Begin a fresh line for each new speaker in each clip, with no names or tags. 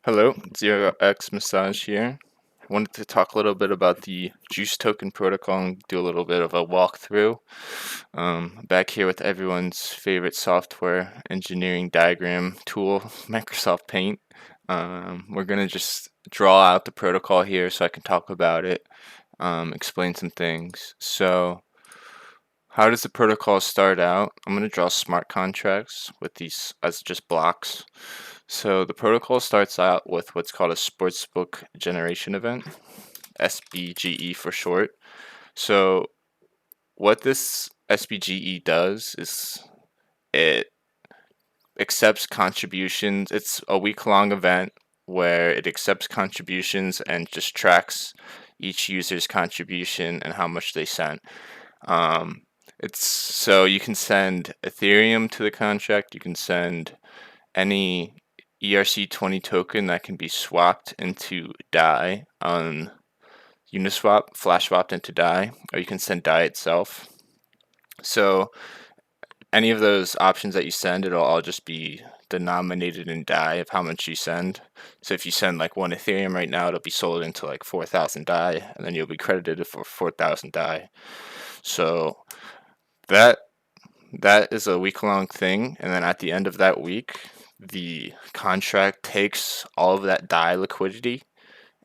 Hello, Zero X Massage here. I wanted to talk a little bit about the Juice Token protocol and do a little bit of a walkthrough. Back here with everyone's favorite software engineering diagram tool, Microsoft Paint. We're going to just draw out the protocol here so I can talk about it, explain some things. So, how does the protocol start out? I'm going to draw smart contracts with these as just blocks. So the protocol starts out with what's called a sportsbook generation event, SBGE for short. So what this SBGE does is it accepts contributions. It's a week-long event where it accepts contributions and just tracks each user's contribution and how much they sent. Um, it's so you can send Ethereum to the contract. You can send any ERC20 token that can be swapped into DAI on Uniswap, flash swapped into DAI, or you can send DAI itself. So any of those options that you send, it'll all just be denominated in DAI of how much you send. So if you send like one Ethereum right now, it'll be sold into like 4,000 DAI, and then you'll be credited for 4,000 DAI. So that that is a week-long thing, and then at the end of that week, the contract takes all of that DAI liquidity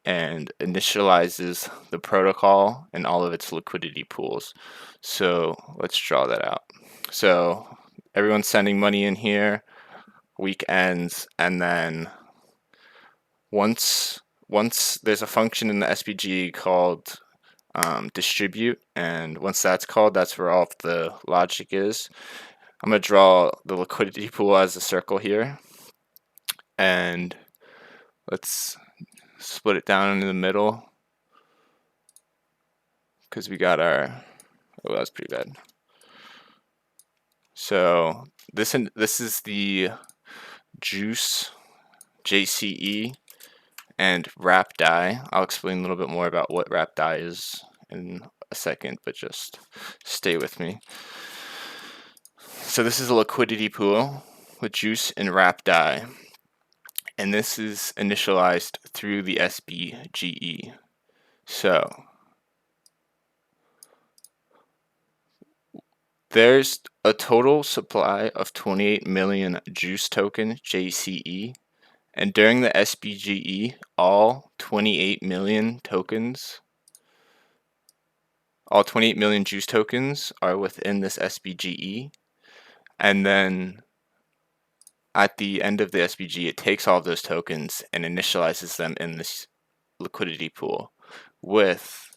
and initializes the protocol and all of its liquidity pools. So let's draw that out. So everyone's sending money in here, week ends, and then once there's a function in the SPG called distribute, and once that's called, that's where all of the logic is. I'm going to draw the liquidity pool as a circle here, and let's split it down into the middle because we got our, oh, that was pretty bad. So this is the juice JCE and wrap DAI. I'll explain a little bit more about what wrap DAI is in a second, but just stay with me. So this is a liquidity pool with juice and wrap DAI, and this is initialized through the SBGE. So there's a total supply of 28 million juice token JCE, and during the SBGE, all 28 million tokens, all 28 million juice tokens are within this SBGE, and then at the end of the SBG, it takes all of those tokens and initializes them in this liquidity pool with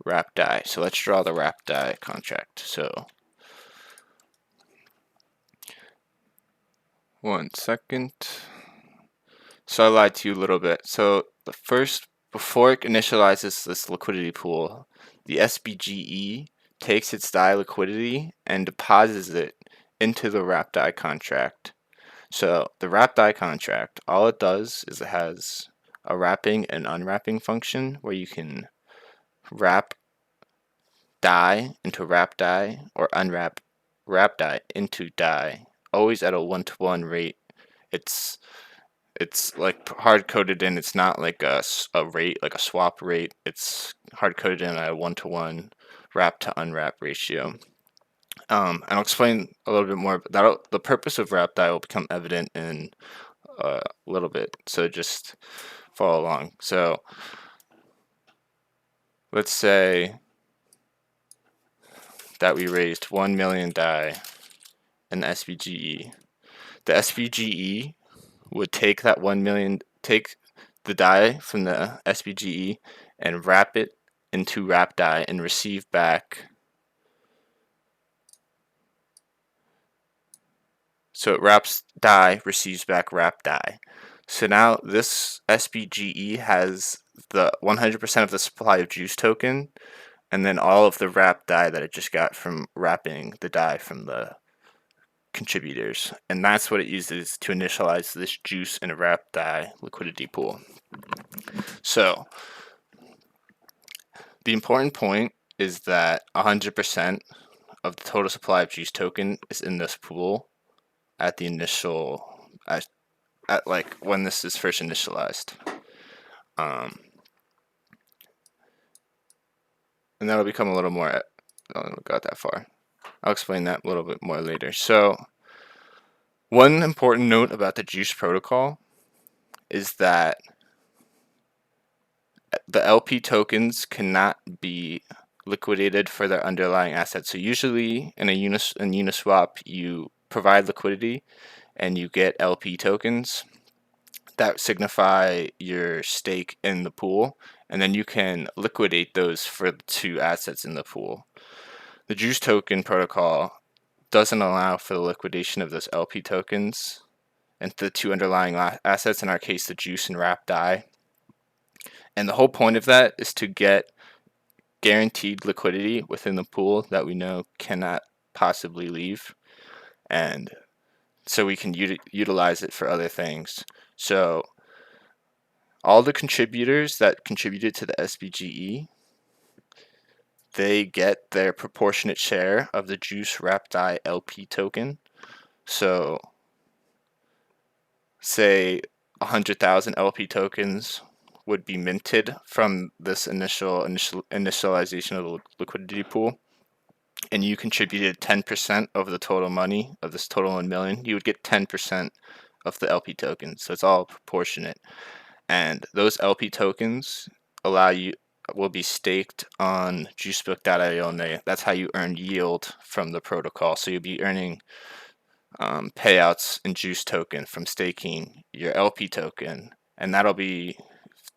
wrap DAI. So let's draw the wrap DAI contract. So one second. So I lied to you a little bit. So the first, before it initializes this liquidity pool, the SBGE takes its DAI liquidity and deposits it into the wrap DAI contract. So the wrap DAI contract, all it does is it has a wrapping and unwrapping function where you can wrap DAI into wrap DAI or unwrap wrap DAI into DAI, always at a 1-to-1 rate. It's like hard coded in. It's not like a rate, like a swap rate. It's hard coded in at a 1-to-1 wrap to unwrap ratio. And I'll explain a little bit more. But the purpose of wrap DAI will become evident in a little bit. So just follow along. So let's say that we raised 1 million DAI in the SBGE. The SBGE would take that 1 million, take the DAI from the SBGE and wrap it into wrap DAI and receive back. So it wraps DAI, receives back wrap DAI. So now this SBGE has the 100% of the supply of juice token, and then all of the wrap DAI that it just got from wrapping the DAI from the contributors, and that's what it uses to initialize this juice and wrap DAI liquidity pool. So the important point is that 100% of the total supply of juice token is in this pool at the initial at like when this is first initialized. And that'll become a little more, got that far. I'll explain that a little bit more later. So one important note about the Juice protocol is that the LP tokens cannot be liquidated for their underlying assets. So usually in Uniswap, you provide liquidity and you get LP tokens that signify your stake in the pool, and then you can liquidate those for the two assets in the pool. The Juice token protocol doesn't allow for the liquidation of those LP tokens and the two underlying assets, in our case the Juice and Wrap DAI. And the whole point of that is to get guaranteed liquidity within the pool that we know cannot possibly leave, and so we can utilize it for other things. So all the contributors that contributed to the SBGE, they get their proportionate share of the Juice Wrap DAI LP token. So say 100,000 LP tokens would be minted from this initialization of the liquidity pool, and you contributed 10% of the total money of this total 1 million, you would get 10% of the LP tokens. So it's all proportionate. And those LP tokens will be staked on juicebook.io, and that's how you earn yield from the protocol. So you'll be earning payouts in Juice token from staking your LP token, and that'll be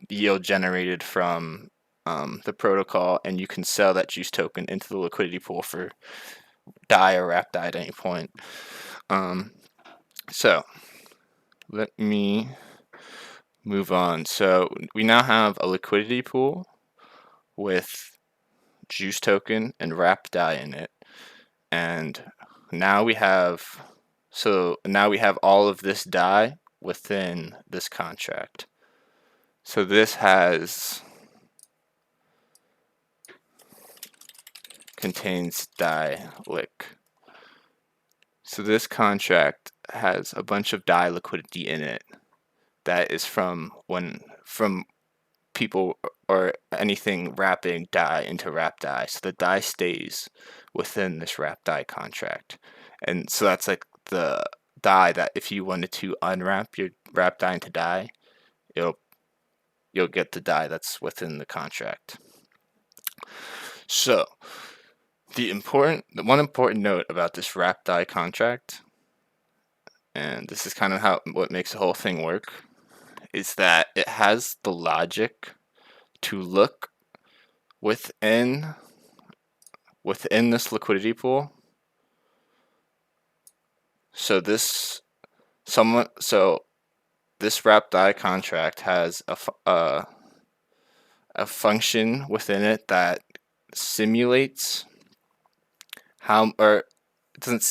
yield generated from the protocol, and you can sell that Juice token into the liquidity pool for DAI or Wrap DAI at any point. So let me move on. So we now have a liquidity pool with Juice token and Wrap DAI in it, and now we have all of this DAI within this contract. So this contains DAI lick. So this contract has a bunch of DAI liquidity in it that is from people or anything wrapping DAI into Wrap DAI. So the DAI stays within this Wrap DAI contract, and so that's like the DAI that if you wanted to unwrap your Wrap DAI into DAI, you'll get the DAI that's within the contract. So one important note about this Wrap DAI contract, and this is kind of what makes the whole thing work, is that it has the logic to look within this liquidity pool. So this Wrap DAI contract has a function within it that simulates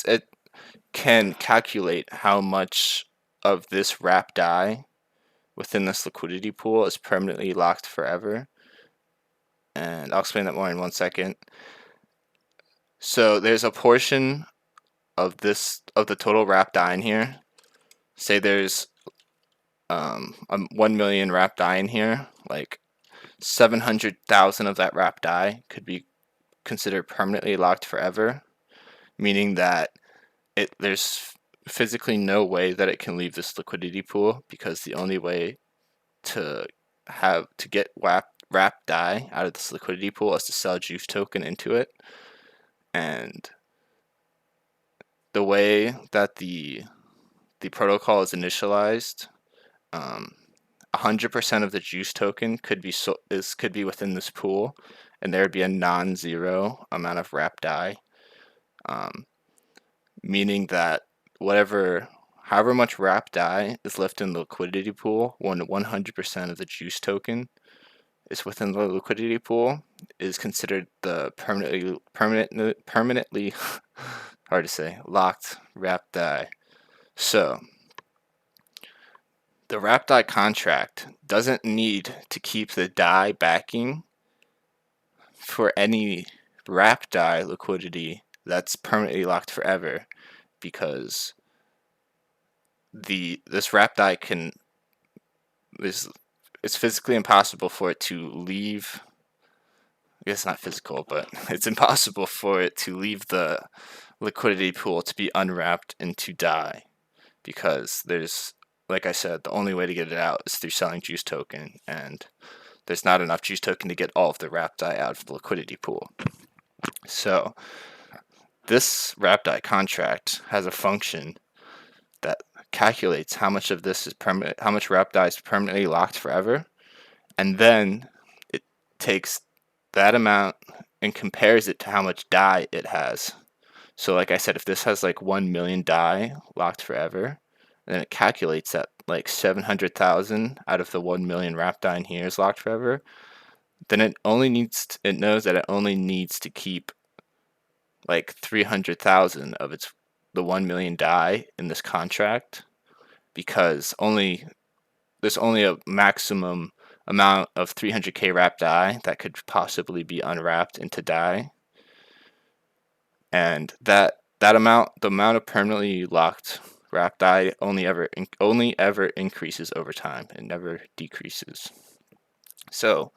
it can calculate how much of this Wrap DAI within this liquidity pool is permanently locked forever. And I'll explain that more in 1 second. So there's a portion of the total Wrap DAI in here. Say there's 1 million Wrap DAI in here, like 700,000 of that Wrap DAI could be considered permanently locked forever, meaning that there's physically no way that it can leave this liquidity pool, because the only way to get Wrap DAI out of this liquidity pool is to sell Juice token into it. And the way that the protocol is initialized, 100% of the Juice token could be within this pool, and there would be a non-zero amount of Wrap DAI, meaning that however much Wrap DAI is left in the liquidity pool when 100% of the Juice token is within the liquidity pool is considered the permanently hard to say, locked Wrap DAI. So the Wrap DAI contract doesn't need to keep the DAI backing for any Wrap DAI liquidity that's permanently locked forever, because this wrap die can this it's physically impossible for it to leave. I guess not physical, but it's impossible for it to leave the liquidity pool to be unwrapped and to die, because there's, like I said, the only way to get it out is through selling juice token, and there's not enough juice token to get all of the wrap die out of the liquidity pool. So this wrap die contract has a function that calculates how much of this is permanent, how much wrap die is permanently locked forever, and then it takes that amount and compares it to how much die it has. So like I said, if this has like 1 million die locked forever, then it calculates that like 700,000 out of the 1 million wrap die in here is locked forever, then it knows that it only needs to keep like 300,000 of the 1 million die in this contract, because there's only a maximum amount of 300k wrap die that could possibly be unwrapped into die, and that amount, the amount of permanently locked wrap die, only ever increases over time. It never decreases. So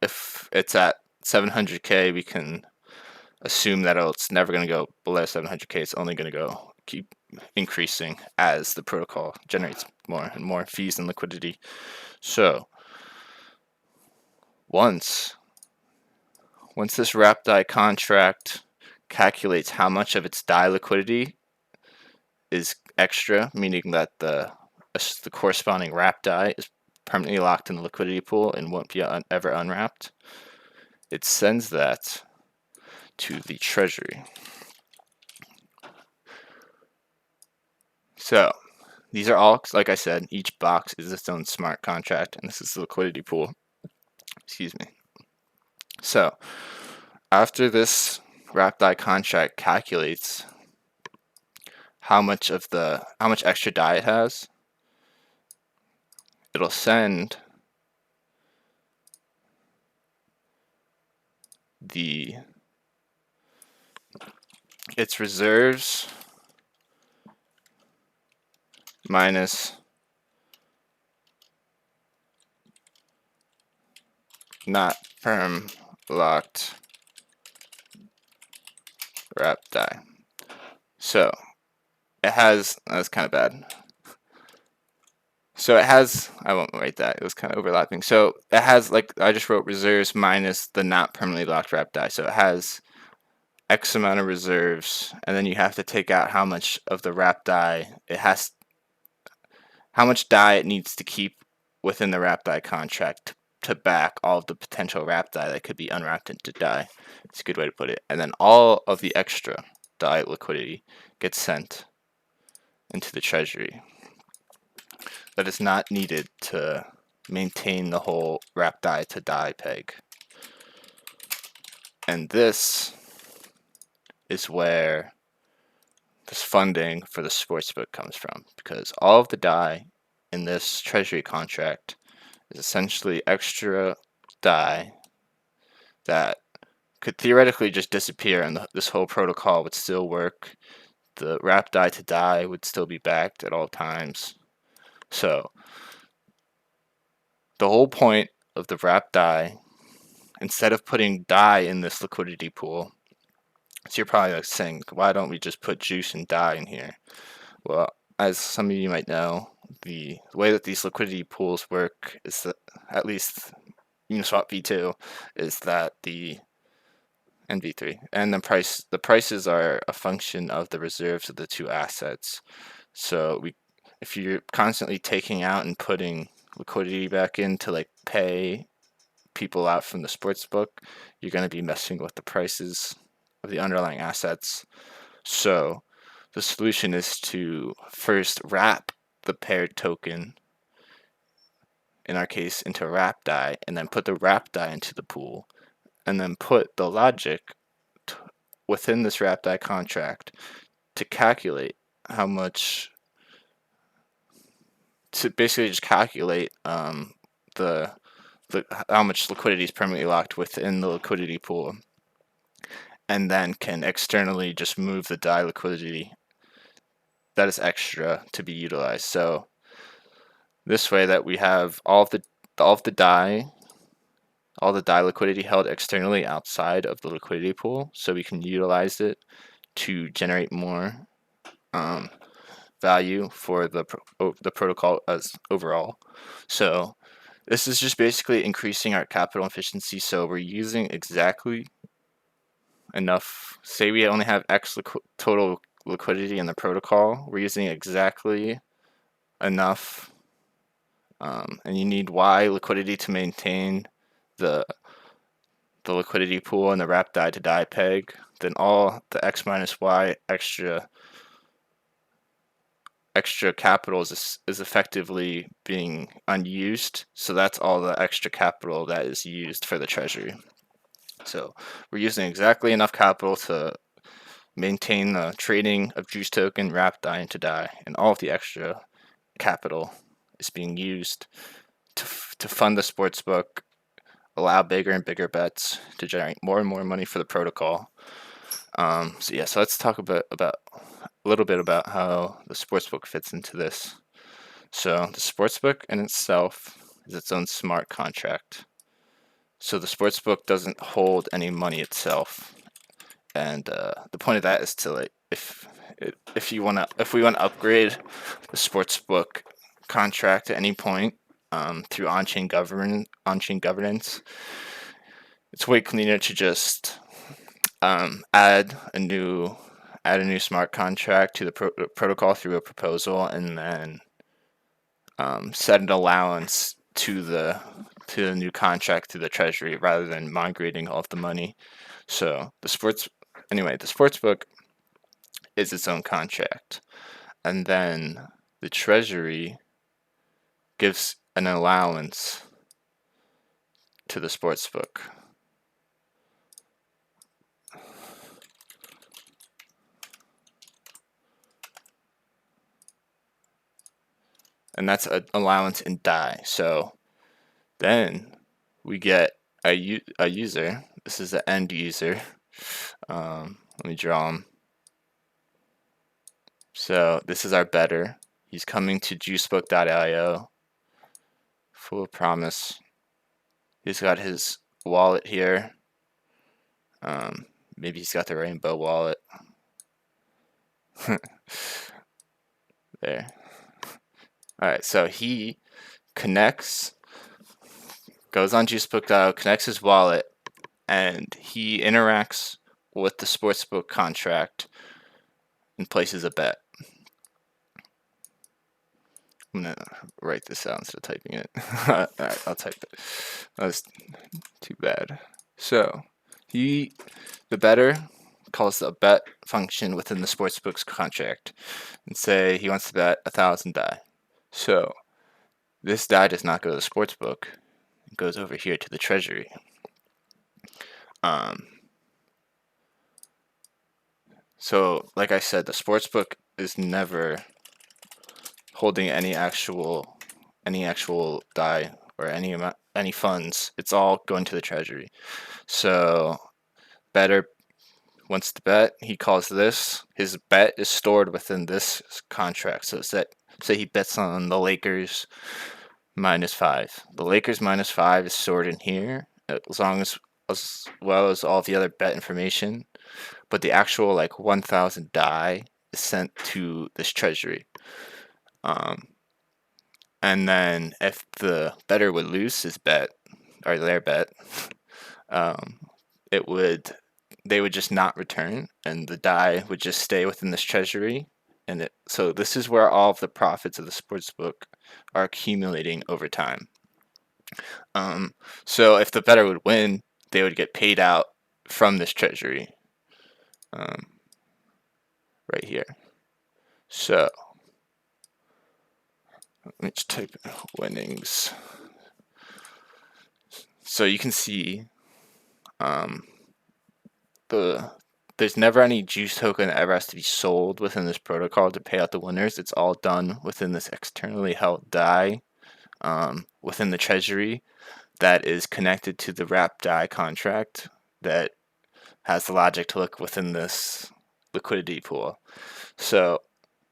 if it's at 700k, we can assume that it's never going to go below 700k. It's only going to keep increasing as the protocol generates more and more fees and liquidity. So once this wrap die contract calculates how much of its die liquidity is extra, meaning that the corresponding wrap die is permanently locked in the liquidity pool and won't be ever unwrapped, it sends that to the treasury. So these are all, like I said, each box is its own smart contract, and this is the liquidity pool. Excuse me. So after this wrap die contract calculates how much extra die it has, it'll send its reserves minus not perm locked wrap die. So it has, that's kind of bad. So it has, I won't write that, it was kind of overlapping. So it has, like I just wrote, reserves minus the not permanently locked wrap die. So it has X amount of reserves, and then you have to take out how much of the wrap die how much die it needs to keep within the wrap die contract to back all of the potential wrap die that could be unwrapped into die. It's a good way to put it. And then all of the extra die liquidity gets sent into the treasury. That is not needed to maintain the whole wrap die to die peg. And this is where this funding for the sportsbook comes from, because all of the die in this treasury contract is essentially extra die that could theoretically just disappear, and this whole protocol would still work. The wrap die to die would still be backed at all times. So the whole point of the wrap die, instead of putting die in this liquidity pool, so you're probably like saying, why don't we just put juice and die in here? Well, as some of you might know, the way that these liquidity pools work is that, at least Uniswap v2, is that and v3, and the prices are a function of the reserves of the two assets. So if you're constantly taking out and putting liquidity back in to like pay people out from the sports book, you're going to be messing with the prices of the underlying assets. So the solution is to first wrap the paired token, in our case, into a wrap die, and then put the wrap die into the pool, and then put the logic within this wrap die contract to calculate how much, to basically just calculate how much liquidity is permanently locked within the liquidity pool, and then can externally just move the die liquidity that is extra to be utilized. So this way that we have all of the DAI liquidity held externally outside of the liquidity pool, so we can utilize it to generate more um, value for the protocol as overall. So this is just basically increasing our capital efficiency. So we're using exactly enough. Say we only have X total liquidity in the protocol. We're using exactly enough, and you need Y liquidity to maintain the liquidity pool and the wrap DAI to DAI peg. Then all the X minus Y extra capital is effectively being unused. So that's all the extra capital that is used for the treasury. So we're using exactly enough capital to maintain the trading of Juice token, wrap DAI into DAI, and all of the extra capital is being used to fund the sportsbook, allow bigger and bigger bets to generate more and more money for the protocol. So let's talk about a little bit about how the sportsbook fits into this. So the sportsbook in itself is its own smart contract. So the sportsbook doesn't hold any money itself, and the point of that is to, like, if we want to upgrade the sportsbook contract at any point through on-chain governance, it's way cleaner to just add a new smart contract to the protocol through a proposal, and then set an allowance to the new contract through the treasury rather than migrating all of the money. So the sportsbook is its own contract, and then the treasury gives an allowance to the sportsbook. And that's an allowance in DAI. So then we get a user. This is the end user. Let me draw him. So this is our bettor. He's coming to juicebook.io. Full of promise. He's got his wallet here. Maybe he's got the rainbow wallet. There. Alright, so he connects, goes on juicebook.io, connects his wallet, and he interacts with the sportsbook contract and places a bet. I'm gonna write this out instead of typing it. Alright, I'll type it. That's too bad. So the bettor calls the bet function within the sportsbook's contract and say he wants to bet 1,000 DAI. So this DAI does not go to the sportsbook; it goes over here to the treasury. So like I said, the sportsbook is never holding any actual DAI or any funds. It's all going to the treasury. So bettor wants to bet, he calls this. His bet is stored within this contract. So say he bets on the Lakers -5. The Lakers -5 is stored in here, as well as all the other bet information. But the actual 1,000 DAI is sent to this treasury. And then if the bettor would lose his bet or their bet, they would just not return, and the DAI would just stay within this treasury. And so this is where all of the profits of the sportsbook are accumulating over time. So if the bettor would win, they would get paid out from this treasury, right here. So let me just type winnings. So you can see there's never any juice token that ever has to be sold within this protocol to pay out the winners. It's all done within this externally held DAI within the treasury that is connected to the wrap DAI contract that has the logic to look within this liquidity pool. So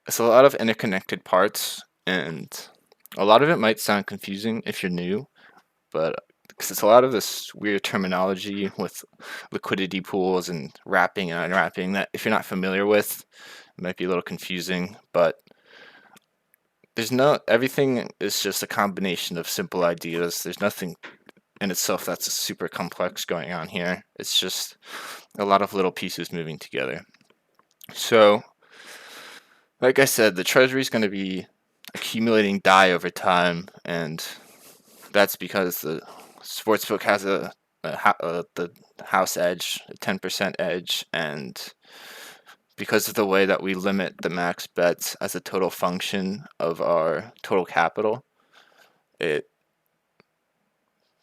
it's a lot of interconnected parts, and a lot of it might sound confusing if you're new, but because it's a lot of this weird terminology with liquidity pools and wrapping and unwrapping that if you're not familiar with, it might be a little confusing, but everything is just a combination of simple ideas. There's nothing in itself that's super complex going on here. It's just a lot of little pieces moving together. So, like I said, the treasury is going to be accumulating DAI over time, and that's because the sportsbook has the house edge, a 10% edge, and because of the way that we limit the max bets as a total function of our total capital, it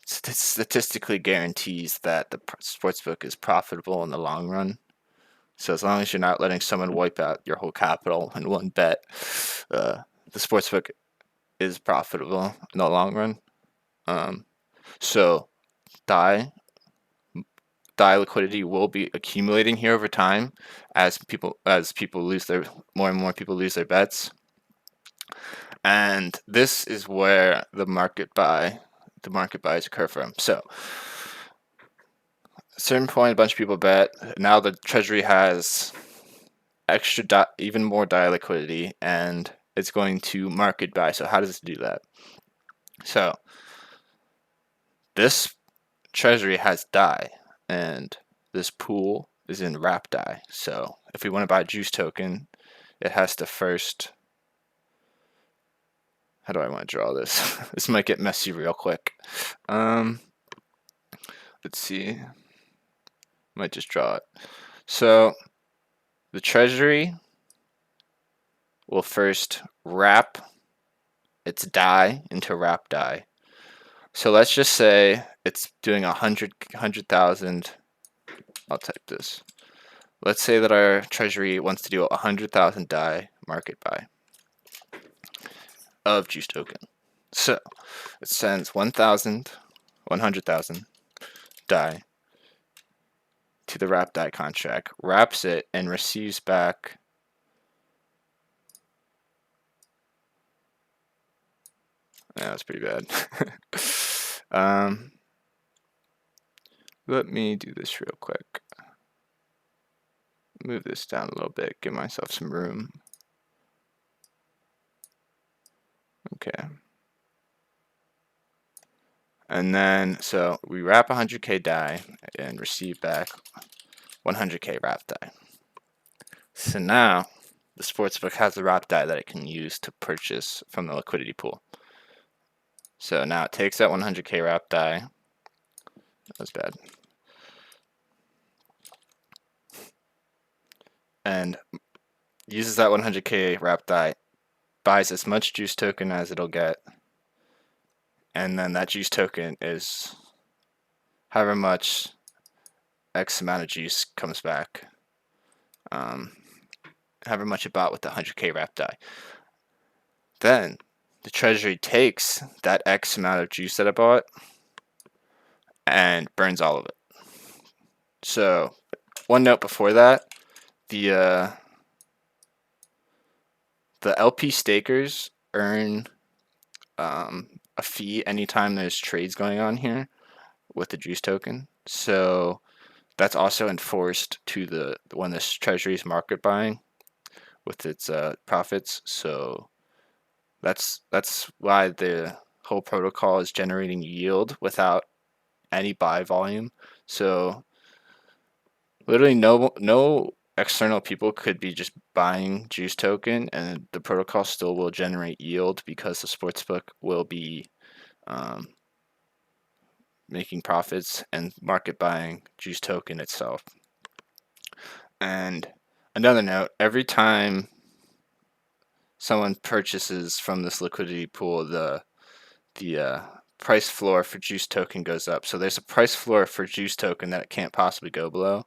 statistically guarantees that the sportsbook is profitable in the long run. So as long as you're not letting someone wipe out your whole capital in one bet, the sportsbook is profitable in the long run. So DAI liquidity will be accumulating here over time as people lose their more and more people lose their bets. And this is where the market buys occur from. So at a certain point, a bunch of people bet. Now the treasury has even more DAI liquidity, and it's going to market buy. So how does it do that? So this treasury has DAI, and this pool is in wrap DAI. So if we want to buy Juice token, it has to first. How do I want to draw this? This might get messy real quick. Let's see. Might just draw it. So the treasury will first wrap its DAI into wrap DAI. So let's just say it's doing 100,000. I'll type this. Let's say that our treasury wants to do 100,000 DAI market buy of Juice token. So it sends 100,000 DAI to the wrap DAI contract, wraps it, and receives back that's pretty bad. Let me do this real quick. Move this down a little bit, give myself some room. Okay. And then, so we wrap 100k DAI and receive back 100k wrap DAI. So now the sportsbook has the wrap DAI that it can use to purchase from the liquidity pool. So now it takes that 100k wrap DAI. That was bad. And uses that 100k wrap DAI, buys as much Juice token as it'll get, and then that Juice token is however much X amount of juice comes back, however much it bought with the 100k wrap DAI. Then the treasury takes that X amount of juice that it bought and burns all of it. So one note before that, the LP stakers earn a fee anytime there's trades going on here with the Juice token. So that's also enforced to the when this treasury is market buying with its profits. So that's why the whole protocol is generating yield without any buy volume. So literally no external people could be just buying Juice token, and the protocol still will generate yield because the sportsbook will be making profits and market buying Juice token itself. And another note, every time someone purchases from this liquidity pool, the price floor for Juice token goes up. So there's a price floor for Juice token that it can't possibly go below,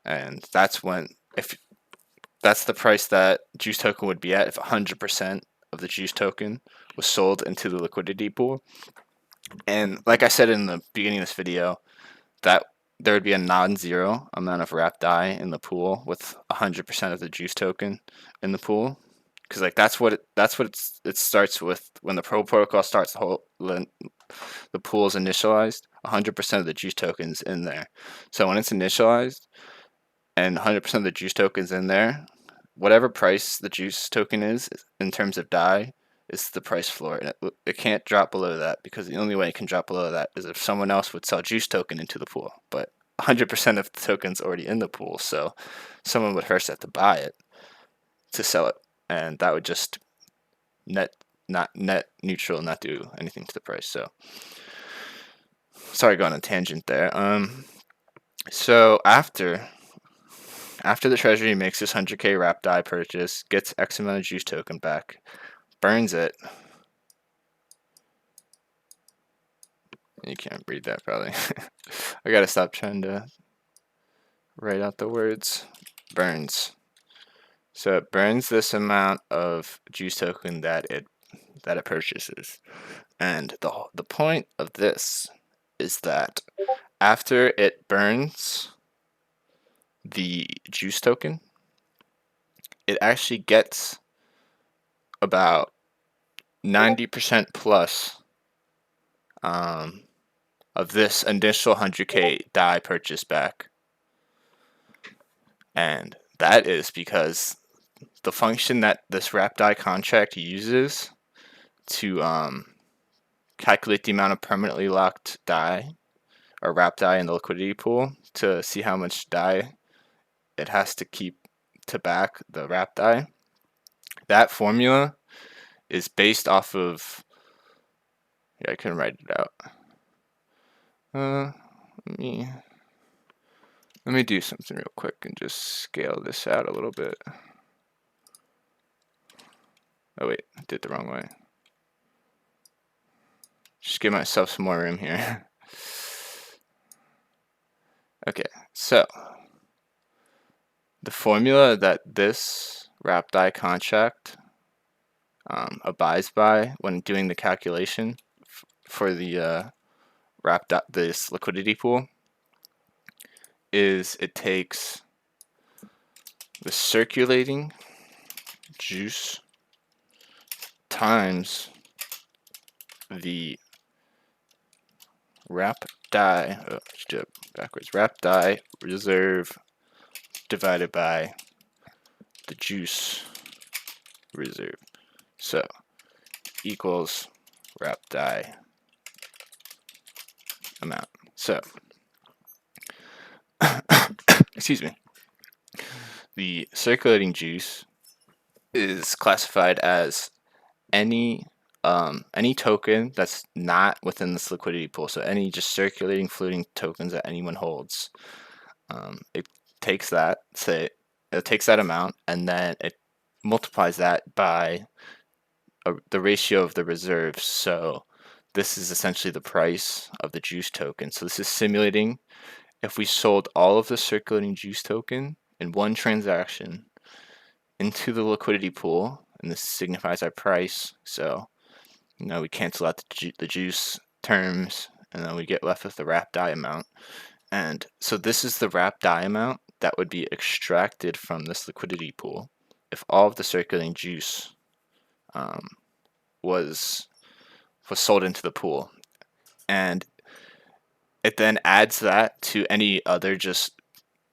and that's the price that Juice token would be at if 100% of the Juice token was sold into the liquidity pool. And like I said in the beginning of this video, that there would be a non-zero amount of wrap DAI in the pool with 100% of the Juice token in the pool. because like it starts with when the Pro Protocol starts. The pool is initialized. 100% of the juice tokens in there. So when it's initialized and 100% of the juice tokens in there, whatever price the juice token is in terms of DAI is the price floor, and it can't drop below that, because the only way it can drop below that is if someone else would sell juice token into the pool. But 100% of the tokens already in the pool, so someone would first have to buy it to sell it, and that would just not net neutral, not do anything to the price. So sorry, going on a tangent there. So after the treasury makes this 100k wrap DAI purchase, gets X amount of juice token back, burns it. You can't read that probably. I gotta stop trying to write out the words. Burns. So it burns this amount of juice token that it purchases. And the point of this is that after it burns the juice token, it actually gets about 90% plus of this initial 100k DAI purchase back. And that is because the function that this wrap DAI contract uses to calculate the amount of permanently locked DAI or wrap DAI in the liquidity pool to see how much DAI it has to keep to back the wrap DAI. That formula is based off of, I couldn't write it out. Let me do something real quick and just scale this out a little bit. Oh wait, I did it the wrong way. Just give myself some more room here. Okay, so the formula that this wrap DAI contract abides by when doing the calculation for the this liquidity pool is it takes the circulating juice times the wrap DAI, let's do it backwards, wrap DAI reserve divided by the juice reserve. So equals wrap DAI amount. So excuse me, the circulating juice is classified as any token that's not within this liquidity pool. So any just circulating floating tokens that anyone holds. It takes that, it takes that amount, and then it multiplies that by the ratio of the reserves. So this is essentially the price of the juice token. So this is simulating if we sold all of the circulating juice token in one transaction into the liquidity pool, and this signifies our price. So we cancel out the juice terms, and then we get left with the wrap DAI amount. And so this is the wrap DAI amount that would be extracted from this liquidity pool if all of the circulating juice was sold into the pool. And it then adds that to any other just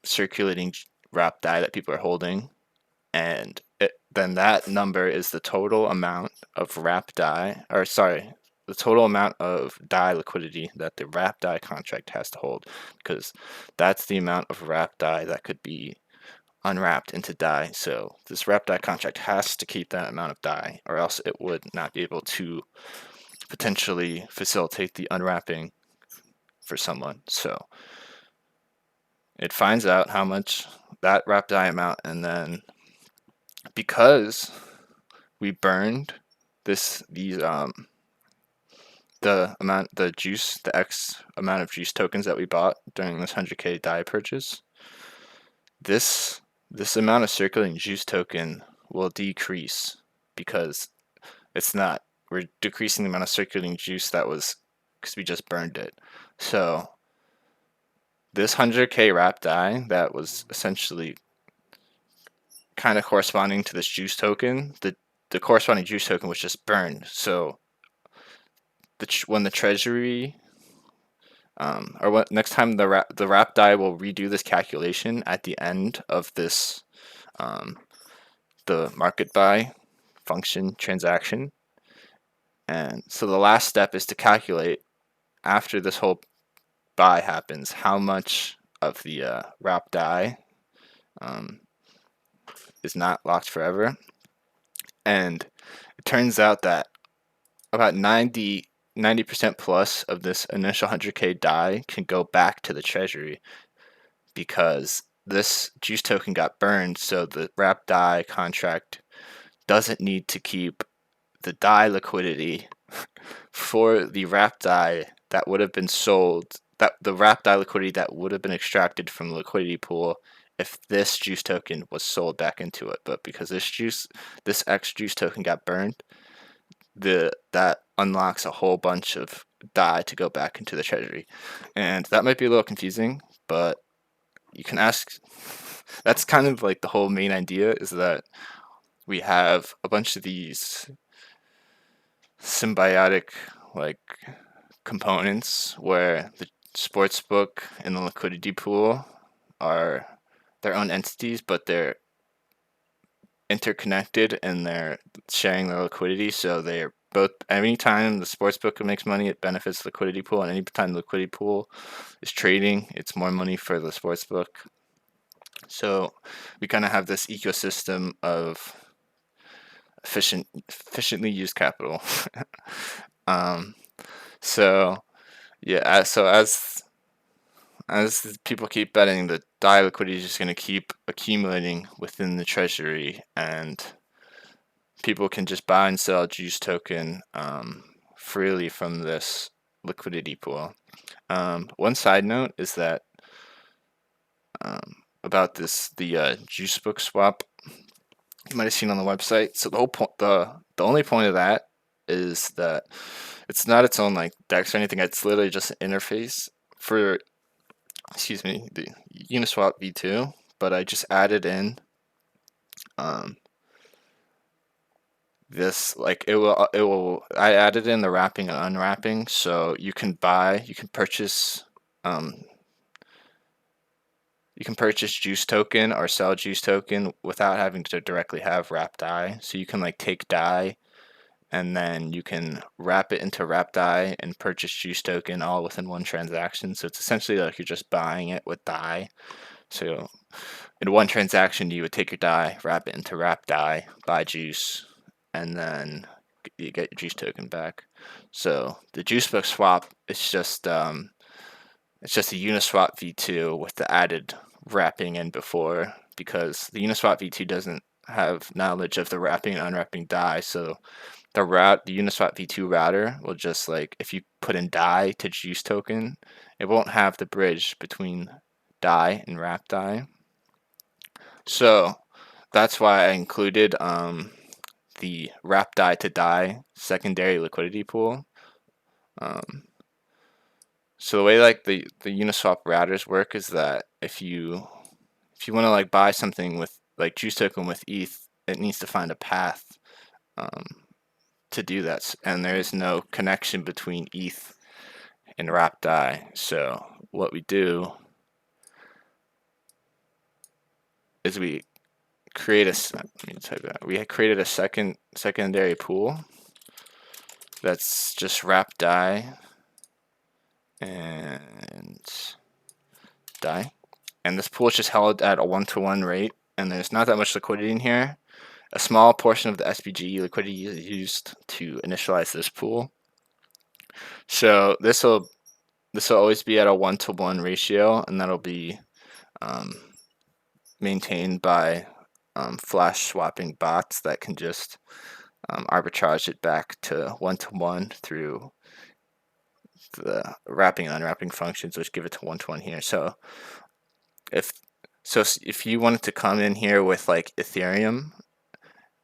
circulating wrap DAI that people are holding, and then that number is the total amount of wrap DAI, or sorry, the total amount of DAI liquidity that the wrap DAI contract has to hold, because that's the amount of wrap DAI that could be unwrapped into DAI. So this wrap DAI contract has to keep that amount of DAI, or else it would not be able to potentially facilitate the unwrapping for someone. So it finds out how much that wrap DAI amount, and then because we burned the X amount of juice tokens that we bought during this 100k DAI purchase, this amount of circulating juice token will decrease, because we're decreasing the amount of circulating juice that was, because we just burned it. So this 100k wrap DAI that was essentially kind of corresponding to this juice token, the corresponding juice token was just burned. So when the treasury next time the wrap die will redo this calculation at the end of this the market buy function transaction. And so the last step is to calculate, after this whole buy happens, how much of the wrap die is not locked forever. And it turns out that about 90% plus of this initial 100K die can go back to the treasury, because this juice token got burned, so the wrap die contract doesn't need to keep the die liquidity for the wrap die that would have been sold, that the wrap die liquidity that would have been extracted from the liquidity pool if this juice token was sold back into it. But because this X juice token got burned, that unlocks a whole bunch of die to go back into the treasury. And that might be a little confusing, but you can ask, that's kind of like the whole main idea, is that we have a bunch of these symbiotic like components where the sportsbook and the liquidity pool are their own entities, but they're interconnected and they're sharing their liquidity. So they're both, anytime the sportsbook makes money, it benefits the liquidity pool, and anytime the liquidity pool is trading, it's more money for the sportsbook. So we kind of have this ecosystem of efficiently used capital. So yeah, so as people keep betting, the DAI liquidity is just going to keep accumulating within the treasury, and people can just buy and sell juice token freely from this liquidity pool. One side note is that about the juice book swap you might have seen on the website. So the whole point, the only point of that is that it's not its own like DEX or anything. It's literally just an interface for, excuse me, the Uniswap v2. But I just added in this, like I added in the wrapping and unwrapping, so you can purchase juice token or sell juice token without having to directly have wrap die. So you can like take die and then you can wrap it into wrap die and purchase juice token all within one transaction. So it's essentially like you're just buying it with die. So in one transaction, you would take your die, wrap it into wrap die, buy juice, and then you get your juice token back. So the juice book swap is just a Uniswap v2 with the added wrapping in before, because the Uniswap v2 doesn't have knowledge of the wrapping and unwrapping die. So the Uniswap v2 router will just, like, if you put in die to juice token, it won't have the bridge between die and wrap die. So that's why I included the wrap die to die secondary liquidity pool. So the way like the Uniswap routers work is that if you want to like buy something with like juice token with ETH, it needs to find a path to do that, and there is no connection between ETH and wrap die. So what we do is we create we created a secondary pool that's just wrap die and die, and this pool is just held at a 1-to-1 rate, and there's not that much liquidity in here. A small portion of the SPG liquidity is used to initialize this pool. So this will always be at a 1-to-1 ratio, and that'll be maintained by flash swapping bots that can just arbitrage it back to 1-to-1 through the wrapping and unwrapping functions, which give it to 1-to-1 here. So if you wanted to come in here with like Ethereum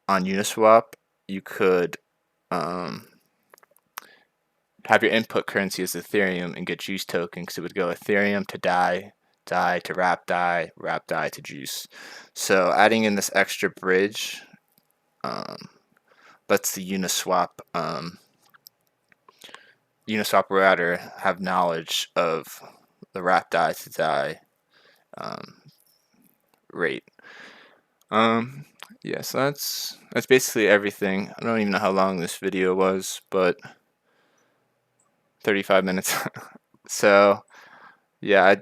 on Uniswap, you could have your input currency as Ethereum and get juice token, because it would go Ethereum to DAI, DAI to wrap DAI, wrap DAI to juice. So adding in this extra bridge lets the Uniswap router have knowledge of the wrap die to die rate. Yeah, so that's basically everything. I don't even know how long this video was, but 35 minutes. So yeah,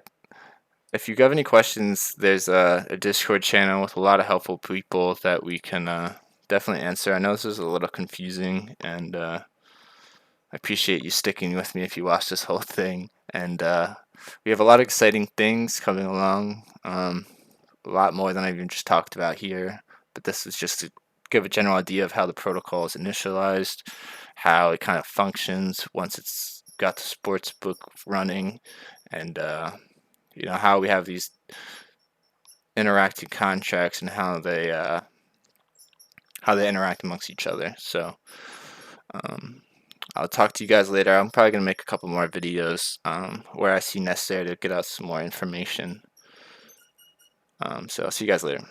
if you have any questions, there's a Discord channel with a lot of helpful people that we can definitely answer. I know this is a little confusing, and I appreciate you sticking with me if you watched this whole thing. And we have a lot of exciting things coming along, a lot more than I've even just talked about here. But this is just to give a general idea of how the protocol is initialized, how it kind of functions once it's got the sports book running, and how we have these interacting contracts and how they interact amongst each other. So I'll talk to you guys later. I'm probably gonna make a couple more videos where I see necessary to get out some more information. So I'll see you guys later.